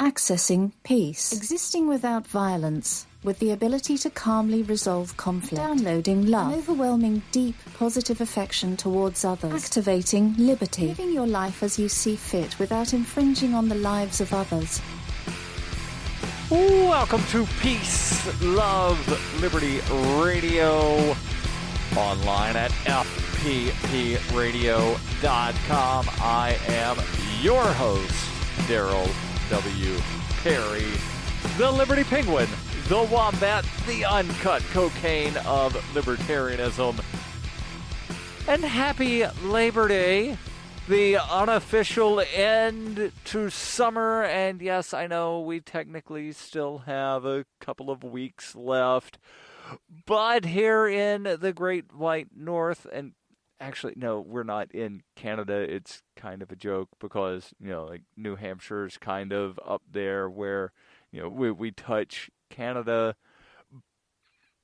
Accessing peace. Existing without violence, with the ability to calmly resolve conflict. Downloading love. An overwhelming, deep, positive affection towards others. Activating liberty. Living your life as you see fit without infringing on the lives of others. Welcome to Peace, Love, Liberty Radio. Online at fppradio.com. I am your host, Darryl W. Perry, the Liberty Penguin, the Wombat, the uncut cocaine of libertarianism. And happy Labor Day, the unofficial end to summer. And yes, I know we technically still have a couple of weeks left, but here in the Great White North, and actually, no, we're not in Canada. It's kind of a joke because, like New Hampshire's kind of up there where, we touch Canada.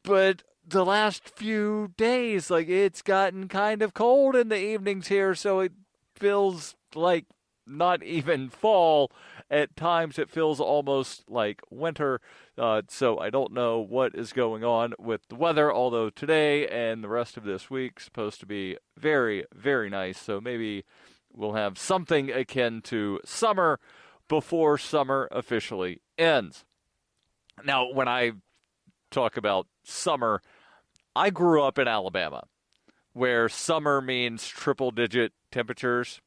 But the last few days, it's gotten kind of cold in the evenings here, so it feels like not even fall. At times it feels almost like winter, so I don't know what is going on with the weather, although today and the rest of this week is supposed to be very, very nice, so maybe we'll have something akin to summer before summer officially ends. Now, when I talk about summer, I grew up in Alabama, where summer means triple-digit temperatures,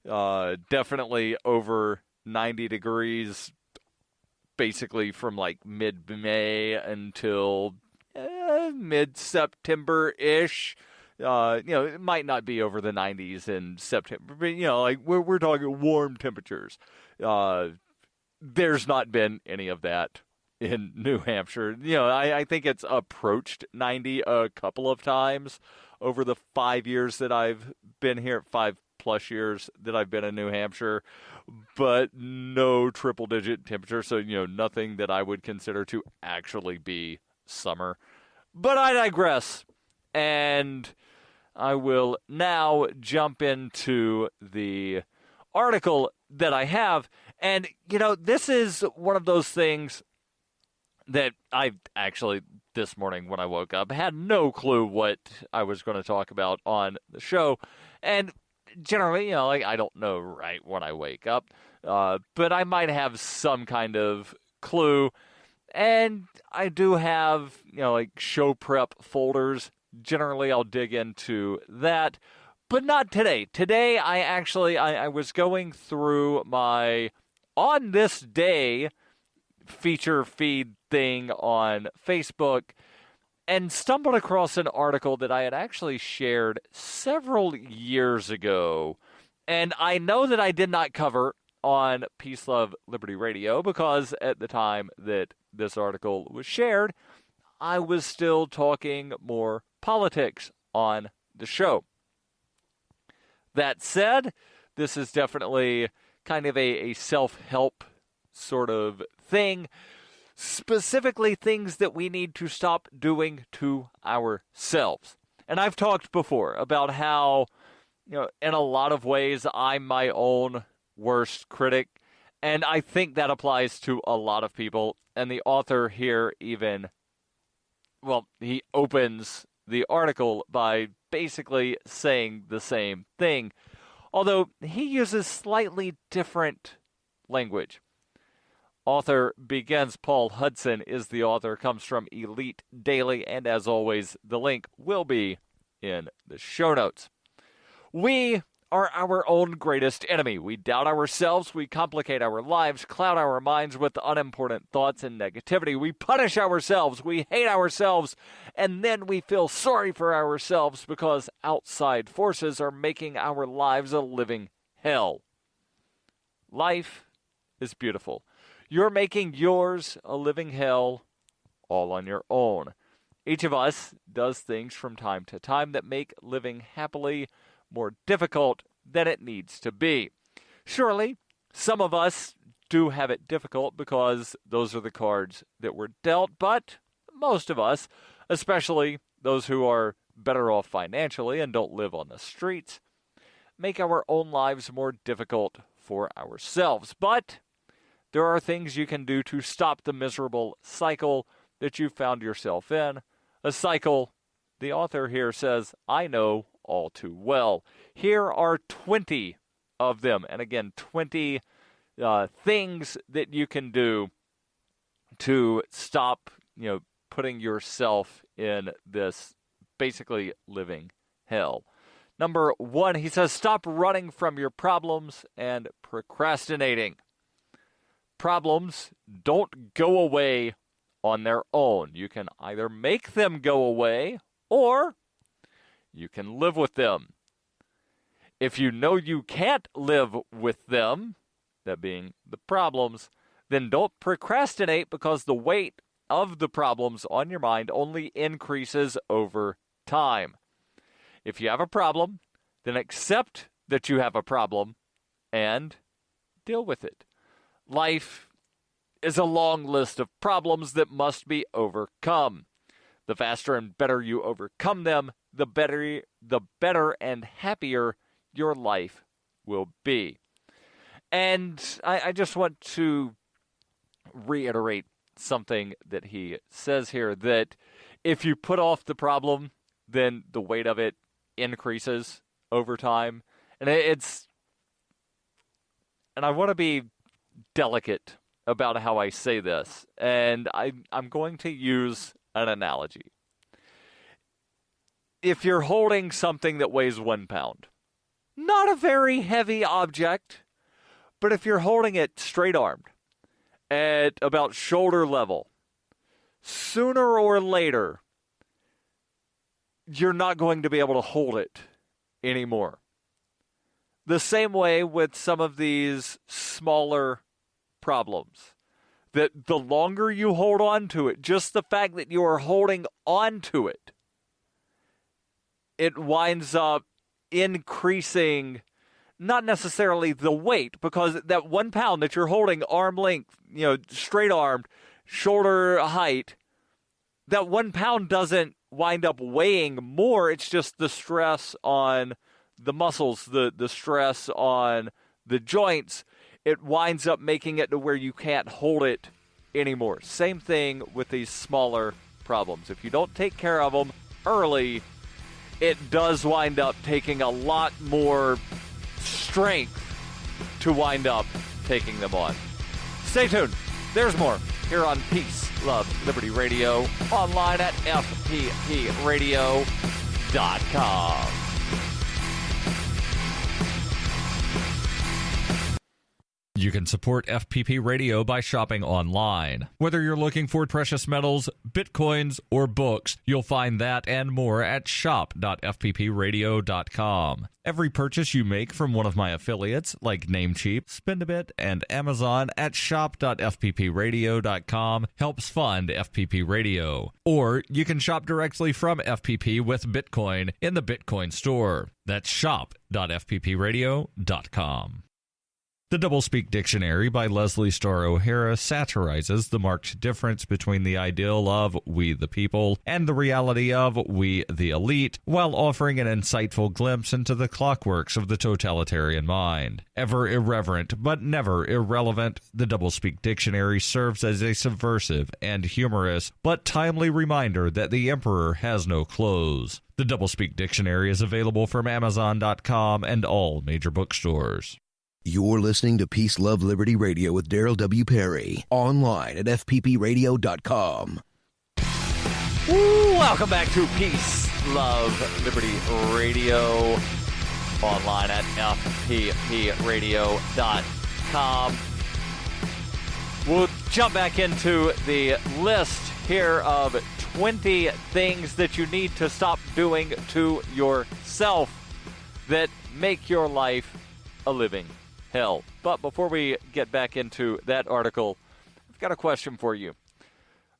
definitely over 90 degrees, basically from mid-May until mid-September-ish. It might not be over the 90s in September, but, we're talking warm temperatures. There's not been any of that in New Hampshire. I think it's approached 90 a couple of times over the 5 years that I've been here, 5+ years that I've been in New Hampshire, but no triple-digit temperature, so, nothing that I would consider to actually be summer. But I digress, and I will now jump into the article that I have, and, this is one of those things that I actually, this morning when I woke up, had no clue what I was going to talk about on the show, and generally, I don't know right when I wake up, but I might have some kind of clue, and I do have, show prep folders. Generally, I'll dig into that, but not today. Today, I was going through my On This Day feature feed thing on Facebook, and stumbled across an article that I had actually shared several years ago. And I know that I did not cover on Peace, Love, Liberty Radio because at the time that this article was shared, I was still talking more politics on the show. That said, this is definitely kind of a self-help sort of thing. Specifically things that we need to stop doing to ourselves. And I've talked before about how, in a lot of ways, I'm my own worst critic. And I think that applies to a lot of people. And the author here even, he opens the article by basically saying the same thing. Although he uses slightly different language. Author begins, Paul Hudson is the author, comes from Elite Daily, and as always, the link will be in the show notes. We are our own greatest enemy. We doubt ourselves, we complicate our lives, cloud our minds with unimportant thoughts and negativity. We punish ourselves, we hate ourselves, and then we feel sorry for ourselves because outside forces are making our lives a living hell. Life is beautiful. You're making yours a living hell all on your own. Each of us does things from time to time that make living happily more difficult than it needs to be. Surely, some of us do have it difficult because those are the cards that were dealt, but most of us, especially those who are better off financially and don't live on the streets, make our own lives more difficult for ourselves. But There are things you can do to stop the miserable cycle that you found yourself in. A cycle, the author here says, I know all too well. Here are 20 of them. And again, 20 things that you can do to stop, putting yourself in this basically living hell. Number 1, he says, stop running from your problems and procrastinating. Problems don't go away on their own. You can either make them go away or you can live with them. If you know you can't live with them, that being the problems, then don't procrastinate because the weight of the problems on your mind only increases over time. If you have a problem, then accept that you have a problem and deal with it. Life is a long list of problems that must be overcome. The faster and better you overcome them, the better and happier your life will be. And I just want to reiterate something that he says here, that if you put off the problem, then the weight of it increases over time. And I want to be delicate about how I say this, and I'm going to use an analogy. If you're holding something that weighs 1 pound, not a very heavy object, but if you're holding it straight-armed at about shoulder level, sooner or later, you're not going to be able to hold it anymore. The same way with some of these smaller problems, that the longer you hold on to it, just the fact that you are holding on to it, it winds up increasing, not necessarily the weight, because that 1 pound that you're holding arm length, straight armed, shoulder height, that 1 pound doesn't wind up weighing more. It's just the stress on the muscles, the stress on the joints. It winds up making it to where you can't hold it anymore. Same thing with these smaller problems. If you don't take care of them early, it does wind up taking a lot more strength to wind up taking them on. Stay tuned. There's more here on Peace, Love, Liberty Radio, online at fppradio.com. You can support FPP Radio by shopping online. Whether you're looking for precious metals, bitcoins, or books, you'll find that and more at shop.fppradio.com. Every purchase you make from one of my affiliates, like Namecheap, Spendabit, and Amazon at shop.fppradio.com helps fund FPP Radio. Or you can shop directly from FPP with Bitcoin in the Bitcoin store. That's shop.fppradio.com. The Doublespeak Dictionary by Leslie Starr O'Hara satirizes the marked difference between the ideal of we the people and the reality of we the elite, while offering an insightful glimpse into the clockworks of the totalitarian mind. Ever irreverent but never irrelevant, the Doublespeak Dictionary serves as a subversive and humorous but timely reminder that the emperor has no clothes. The Doublespeak Dictionary is available from Amazon.com and all major bookstores. You're listening to Peace, Love, Liberty Radio with Darryl W. Perry, online at fppradio.com. Welcome back to Peace, Love, Liberty Radio, online at fppradio.com. We'll jump back into the list here of 20 things that you need to stop doing to yourself that make your life a living hell. But before we get back into that article, I've got a question for you.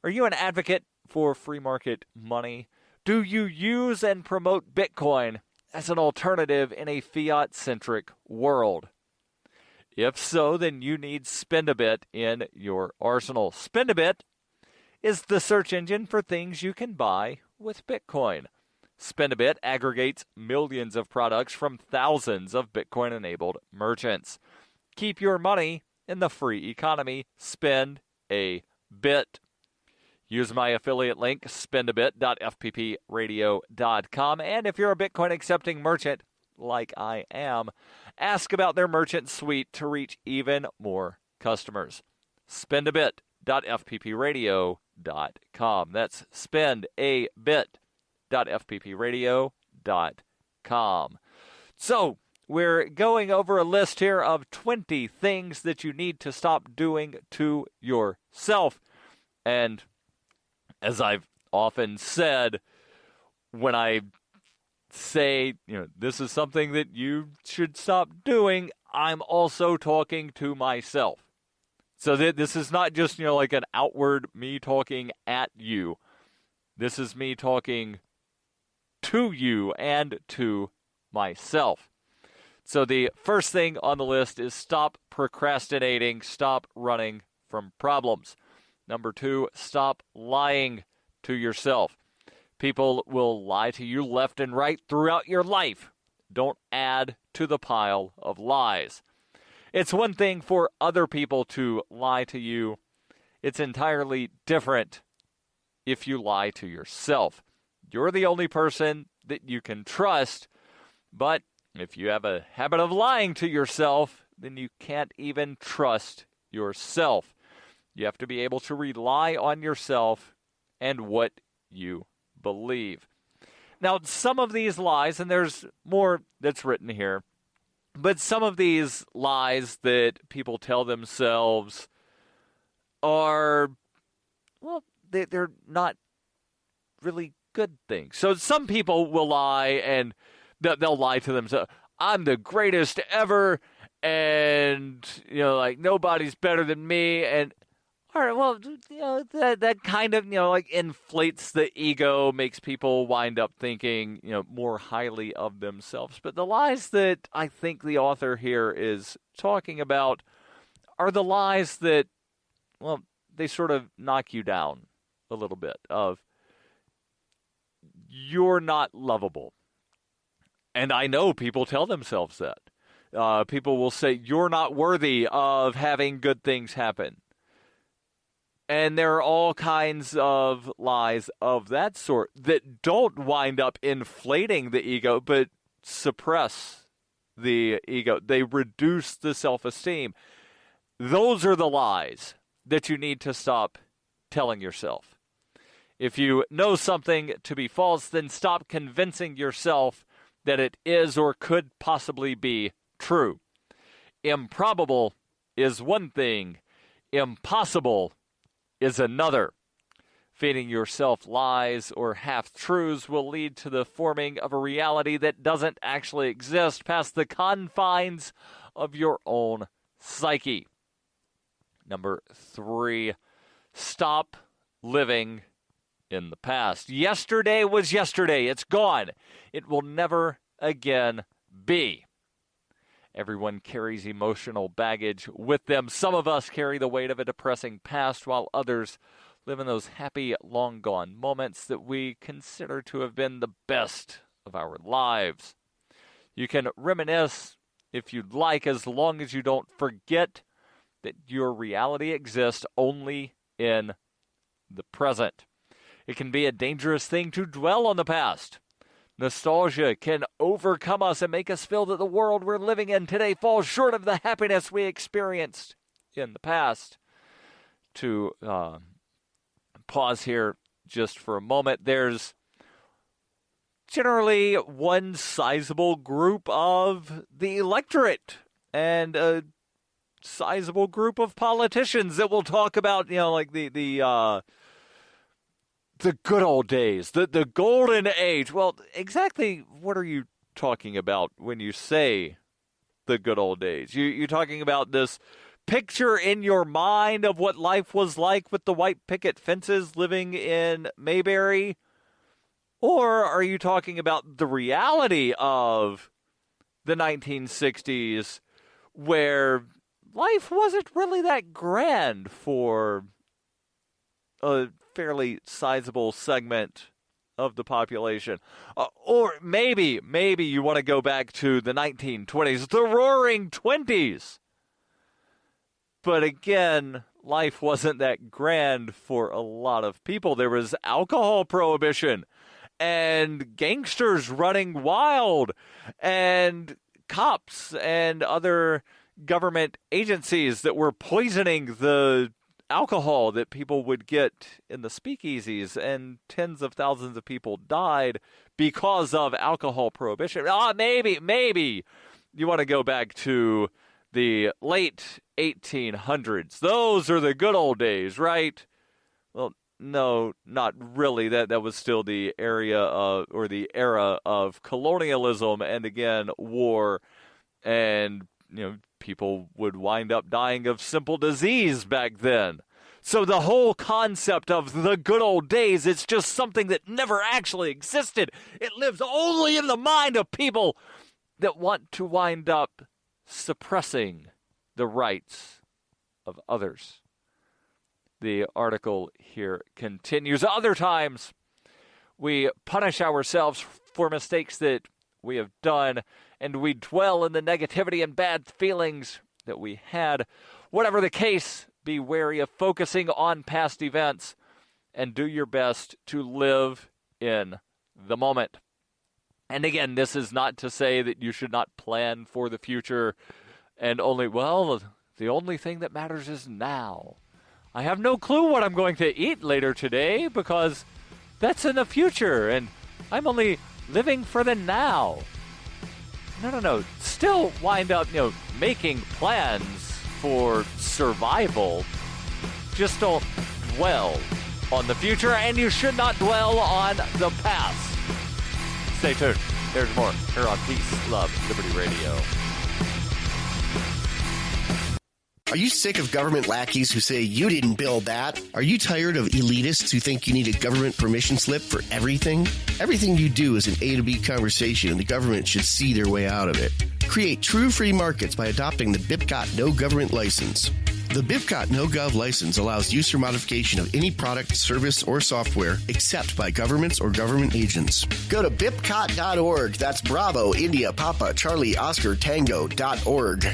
Are you an advocate for free market money? Do you use and promote Bitcoin as an alternative in a fiat-centric world? If so, then you need Spendabit in your arsenal. Spendabit is the search engine for things you can buy with Bitcoin. Spendabit aggregates millions of products from thousands of Bitcoin-enabled merchants. Keep your money in the free economy, Spend a Bit. Use my affiliate link, spendabit.fppradio.com. And if you're a Bitcoin accepting merchant, like I am, ask about their merchant suite to reach even more customers. Spendabit.fppradio.com. That's spendabit.fppradio.com. So, we're going over a list here of 20 things that you need to stop doing to yourself. And as I've often said, when I say, this is something that you should stop doing, I'm also talking to myself. So this is not just, like an outward me talking at you. This is me talking to you and to myself. So the first thing on the list is stop procrastinating, stop running from problems. Number 2, stop lying to yourself. People will lie to you left and right throughout your life. Don't add to the pile of lies. It's one thing for other people to lie to you. It's entirely different if you lie to yourself. You're the only person that you can trust, but if you have a habit of lying to yourself, then you can't even trust yourself. You have to be able to rely on yourself and what you believe. Now, some of these lies, and there's more that's written here, but some of these lies that people tell themselves are, well, they're not really good things. So some people will lie and they'll lie to themselves. I'm the greatest ever, and, like, nobody's better than me, and all right, well, that kind of, like inflates the ego, makes people wind up thinking, more highly of themselves. But the lies that I think the author here is talking about are the lies that, well, they sort of knock you down a little bit of, you're not lovable. And I know people tell themselves that. People will say, you're not worthy of having good things happen. And there are all kinds of lies of that sort that don't wind up inflating the ego, but suppress the ego. They reduce the self-esteem. Those are the lies that you need to stop telling yourself. If you know something to be false, then stop convincing yourself that it is or could possibly be true. Improbable is one thing. Impossible is another. Feeding yourself lies or half-truths will lead to the forming of a reality that doesn't actually exist past the confines of your own psyche. Number 3, stop living in the past. Yesterday was yesterday. It's gone. It will never again be. Everyone carries emotional baggage with them. Some of us carry the weight of a depressing past, while others live in those happy, long-gone moments that we consider to have been the best of our lives. You can reminisce if you'd like, as long as you don't forget that your reality exists only in the present. It can be a dangerous thing to dwell on the past. Nostalgia can overcome us and make us feel that the world we're living in today falls short of the happiness we experienced in the past. To pause here just for a moment, there's generally one sizable group of the electorate and a sizable group of politicians that will talk about, like the good old days, the golden age. Well, exactly what are you talking about when you say the good old days? You're talking about this picture in your mind of what life was like with the white picket fences living in Mayberry? Or are you talking about the reality of the 1960s where life wasn't really that grand for a fairly sizable segment of the population? Or maybe you want to go back to the 1920s, the Roaring 20s. But again, life wasn't that grand for a lot of people. There was alcohol prohibition and gangsters running wild and cops and other government agencies that were poisoning the alcohol that people would get in the speakeasies, and tens of thousands of people died because of alcohol prohibition. Maybe you want to go back to the late 1800s. Those are the good old days, right? Well, no, not really. That was still the era of colonialism and, again, war, and people would wind up dying of simple disease back then. So the whole concept of the good old days, it's just something that never actually existed. It lives only in the mind of people that want to wind up suppressing the rights of others. The article here continues. Other times, we punish ourselves for mistakes that we have done, and we dwell in the negativity and bad feelings that we had. Whatever the case, be wary of focusing on past events and do your best to live in the moment. And again, this is not to say that you should not plan for the future and the only thing that matters is now. I have no clue what I'm going to eat later today because that's in the future, and I'm only living for the now. No. Still wind up, making plans for survival. Just don't dwell on the future, and you should not dwell on the past. Stay tuned. There's more here on Peace, Love, Liberty Radio. Are you sick of government lackeys who say you didn't build that? Are you tired of elitists who think you need a government permission slip for everything? Everything you do is an A to B conversation, and the government should see their way out of it. Create true free markets by adopting the BIPCOT No Government License. The BIPCOT No Gov license allows use or modification of any product, service, or software except by governments or government agents. Go to BIPCOT.org. That's Bravo, India, Papa, Charlie, Oscar, Tango.org.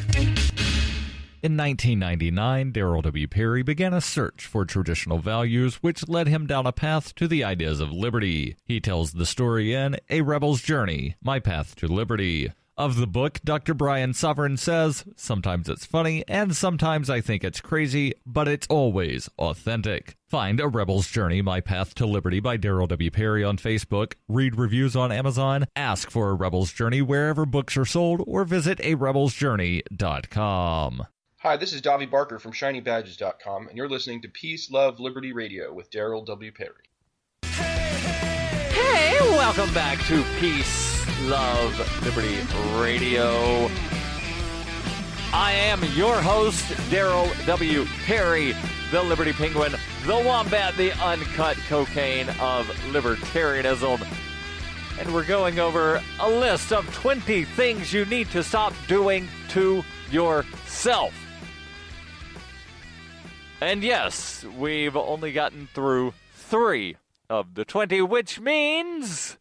In 1999, Darryl W. Perry began a search for traditional values, which led him down a path to the ideas of liberty. He tells the story in A Rebel's Journey, My Path to Liberty. Of the book, Dr. Brian Sovereign says, sometimes it's funny, and sometimes I think it's crazy, but it's always authentic. Find A Rebel's Journey, My Path to Liberty by Darryl W. Perry on Facebook, read reviews on Amazon, ask for A Rebel's Journey wherever books are sold, or visit arebelsjourney.com. Hi, this is Davi Barker from ShinyBadges.com, and you're listening to Peace, Love, Liberty Radio with Darryl W. Perry. Hey, welcome back to Peace, Love, Liberty Radio. I am your host, Darryl W. Perry, the Liberty Penguin, the Wombat, the uncut cocaine of libertarianism. And we're going over a list of 20 things you need to stop doing to yourself. And yes, we've only gotten through 3 of the 20, which means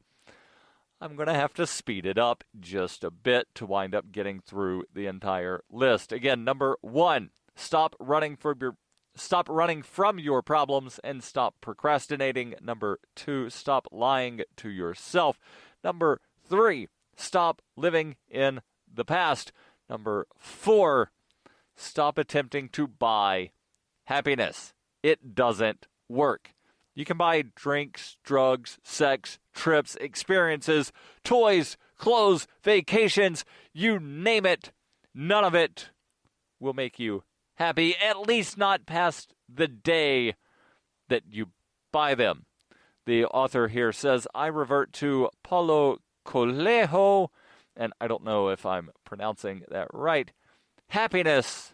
I'm going to have to speed it up just a bit to wind up getting through the entire list. Again, number 1, stop running from your problems and stop procrastinating. Number 2, stop lying to yourself. Number 3, stop living in the past. Number 4, stop attempting to buy happiness. It doesn't work. You can buy drinks, drugs, sex, trips, experiences, toys, clothes, vacations, you name it. None of it will make you happy, at least not past the day that you buy them. The author here says, I revert to Paulo Coelho, and I don't know if I'm pronouncing that right. Happiness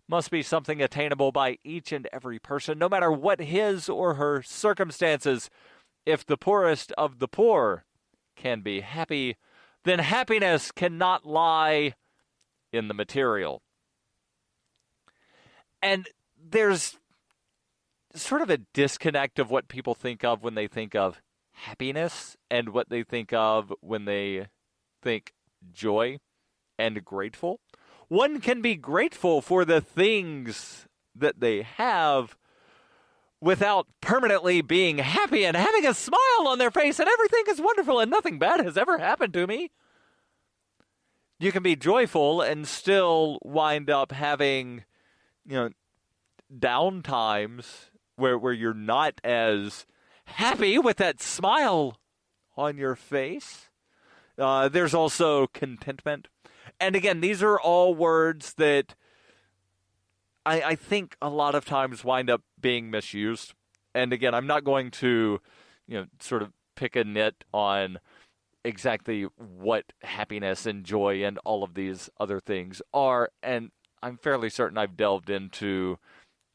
must be something attainable by each and every person, no matter what his or her circumstances. If the poorest of the poor can be happy, then happiness cannot lie in the material. And there's sort of a disconnect of what people think of when they think of happiness and what they think of when they think joy and grateful. one can be grateful for the things that they have without permanently being happy and having a smile on their face and everything is wonderful and nothing bad has ever happened to me. You can be joyful and still wind up having, down times where you're not as happy with that smile on your face. There's also contentment. And again, these are all words that I think a lot of times wind up being misused. And again, I'm not going to, sort of pick a nit on exactly what happiness and joy and all of these other things are. And I'm fairly certain I've delved into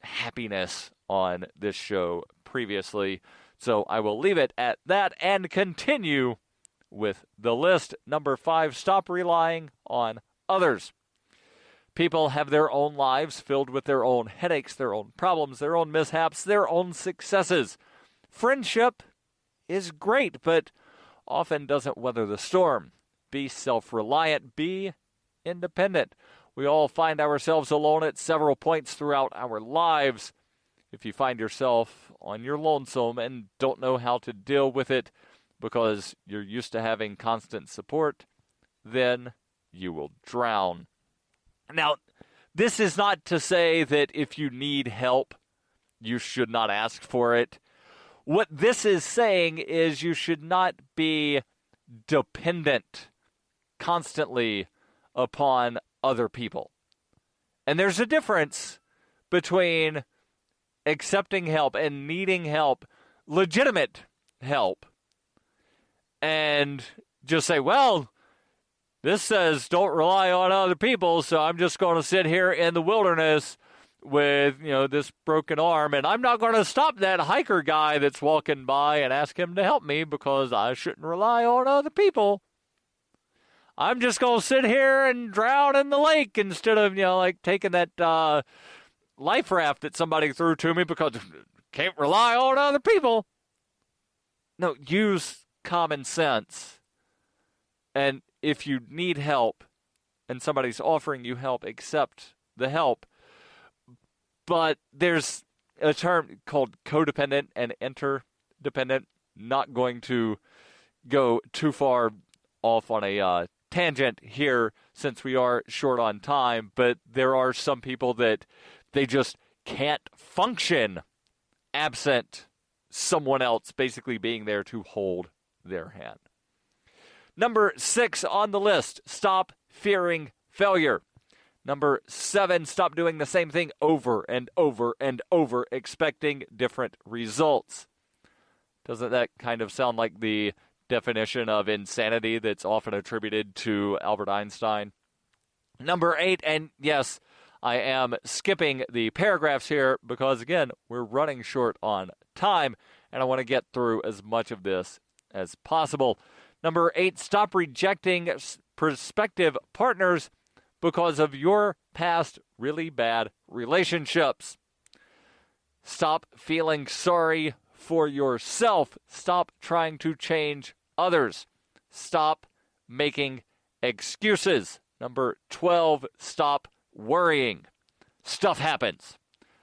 happiness on this show previously. So I will leave it at that and continue with the list. Number 5, stop relying on others. People have their own lives filled with their own headaches, their own problems, their own mishaps, their own successes. Friendship is great, but often doesn't weather the storm. Be self-reliant. Be independent. We all find ourselves alone at several points throughout our lives. If you find yourself on your lonesome and don't know how to deal with it because you're used to having constant support, then you will drown. Now, this is not to say that if you need help, you should not ask for it. What this is saying is you should not be dependent constantly upon other people. And there's a difference between accepting help and needing help, legitimate help, and just say, well, this says don't rely on other people, so I'm just going to sit here in the wilderness with, this broken arm, and I'm not going to stop that hiker guy that's walking by and ask him to help me because I shouldn't rely on other people. I'm just going to sit here and drown in the lake instead of, taking that life raft that somebody threw to me because I can't rely on other people. No, use common sense. And if you need help and somebody's offering you help, accept the help. But there's a term called codependent and interdependent. Not going to go too far off on a tangent here since we are short on time, but there are some people that they just can't function absent someone else basically being there to hold their hand. Number 6 on the list, stop fearing failure. Number 7, stop doing the same thing over and over and over, expecting different results. Doesn't that kind of sound like the definition of insanity that's often attributed to Albert Einstein? Number 8, and yes, I am skipping the paragraphs here because, again, we're running short on time, and I want to get through as much of this as possible. Number 8, stop rejecting prospective partners because of your past really bad relationships. Stop feeling sorry for yourself. Stop trying to change others. Stop making excuses. Number 12, stop worrying. Stuff happens.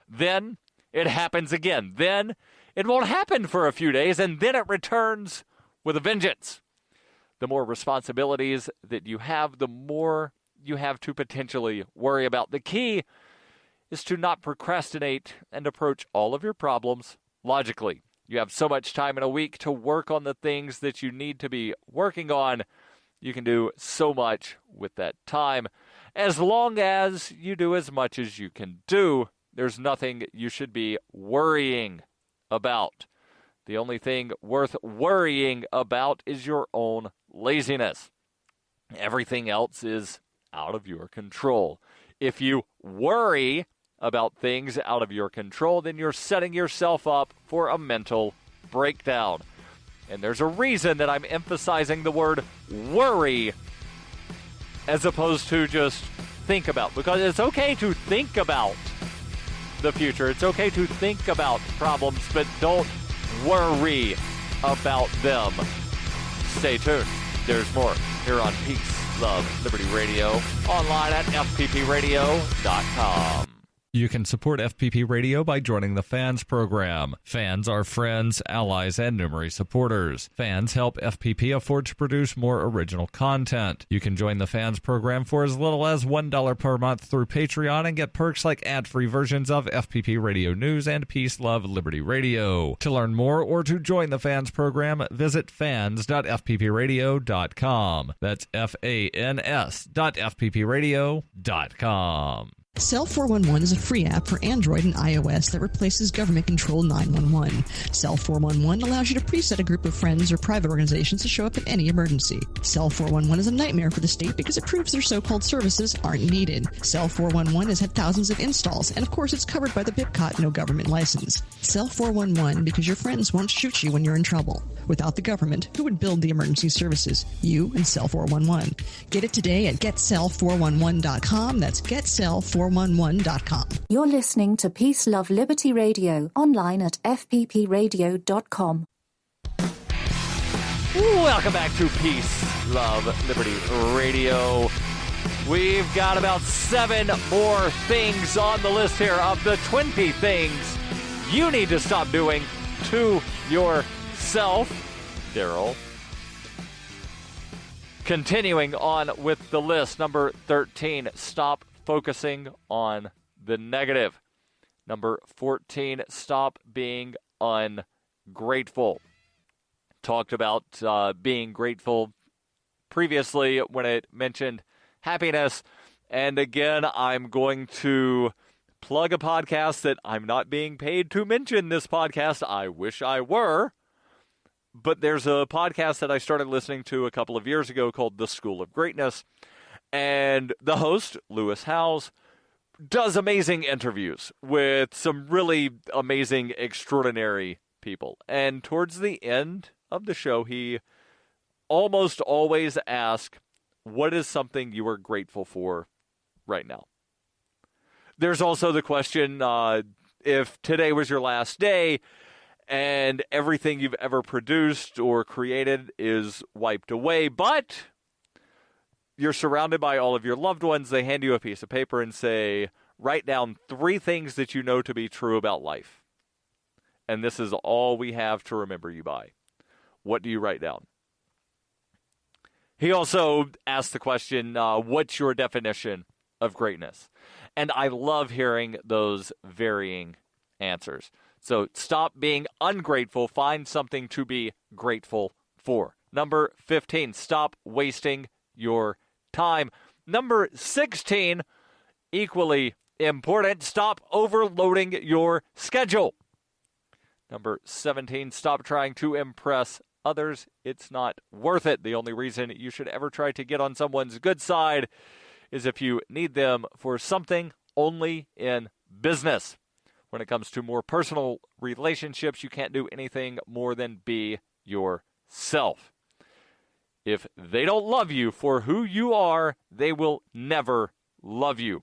Then it happens again. Then it won't happen for a few days, and then it returns with a vengeance. The more responsibilities that you have, the more you have to potentially worry about. The key is to not procrastinate and approach all of your problems logically. You have so much time in a week to work on the things that you need to be working on. You can do so much with that time. As long as you do as much as you can do, there's nothing you should be worrying about. The only thing worth worrying about is your own laziness. Everything else is out of your control. If you worry about things out of your control, then you're setting yourself up for a mental breakdown. And there's a reason that I'm emphasizing the word worry as opposed to just think about. Because it's okay to think about the future. It's okay to think about problems, but don't worry about them. Stay tuned. There's more here on Peace Love Liberty Radio, online at fppradio.com. You can support FPP Radio by joining the Fans program. Fans are friends, allies, and numerous supporters. Fans help FPP afford to produce more original content. You can join the Fans program for as little as $1 per month through Patreon and get perks like ad-free versions of FPP Radio News and Peace, Love, Liberty Radio. To learn more or to join the Fans program, visit fans.fppradio.com. That's fans.fppradio.com. Cell 411 is a free app for Android and iOS that replaces government-controlled 911. Cell 411 allows you to preset a group of friends or private organizations to show up in any emergency. Cell 411 is a nightmare for the state because it proves their so-called services aren't needed. Cell 411 has had thousands of installs, and of course it's covered by the BIPCOT no government license. Cell 411 because your friends won't shoot you when you're in trouble. Without the government, who would build the emergency services? You and Cell 411. Get it today at getcell411.com. That's getcell411.com. You're listening to Peace, Love, Liberty Radio, online at fppradio.com. Welcome back to Peace, Love, Liberty Radio. We've got about 7 more things on the list here of the 20 things you need to stop doing to yourself. Darryl. Continuing on with the list, number 13, stop focusing on the negative. Number 14, stop being ungrateful. Talked about being grateful previously when it mentioned happiness. And again, I'm going to plug a podcast that I'm not being paid to mention this podcast. I wish I were. But there's a podcast that I started listening to a couple of years ago called The School of Greatness. And the host, Lewis Howes, does amazing interviews with some really amazing, extraordinary people. And towards the end of the show, he almost always asks, what is something you are grateful for right now? There's also the question, if today was your last day and everything you've ever produced or created is wiped away, but you're surrounded by all of your loved ones, they hand you a piece of paper and say, write down 3 things that you know to be true about life. And this is all we have to remember you by. What do you write down? He also asked the question, what's your definition of greatness? And I love hearing those varying answers. So stop being ungrateful. Find something to be grateful for. Number 15, stop wasting your time. Number 16, equally important, stop overloading your schedule. Number 17, stop trying to impress others. It's not worth it. The only reason you should ever try to get on someone's good side is if you need them for something only in business. When it comes to more personal relationships, you can't do anything more than be yourself. If they don't love you for who you are, they will never love you.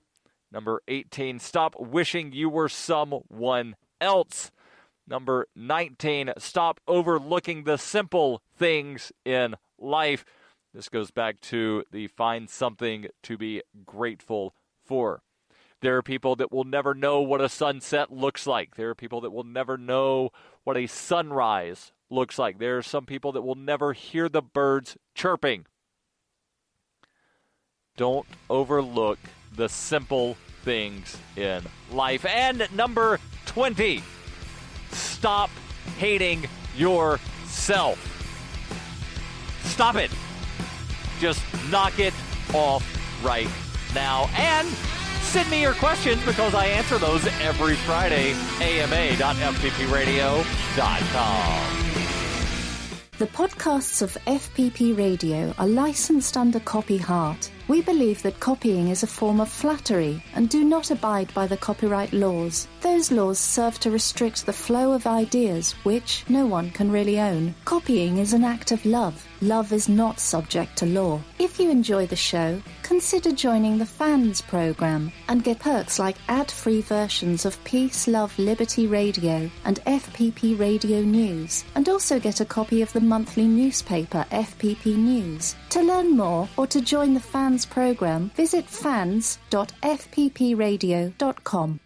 Number 18, stop wishing you were someone else. Number 19, stop overlooking the simple things in life. This goes back to the find something to be grateful for. There are people that will never know what a sunset looks like. There are people that will never know what a sunrise looks like. There are some people that will never hear the birds chirping. Don't overlook the simple things in life. And number 20, stop hating yourself. Stop it. Just knock it off right now. And send me your questions because I answer those every Friday, ama.fppradio.com. The podcasts of FPP Radio are licensed under Copy Heart, We believe that copying is a form of flattery and do not abide by the copyright laws. Those laws serve to restrict the flow of ideas which no one can really own. Copying is an act of love. Love is not subject to law. If you enjoy the show, consider joining the Fans program and get perks like ad-free versions of Peace, Love, Liberty Radio and FPP Radio News, and also get a copy of the monthly newspaper FPP News. To learn more or to join the Fans program, visit fans.fppradio.com.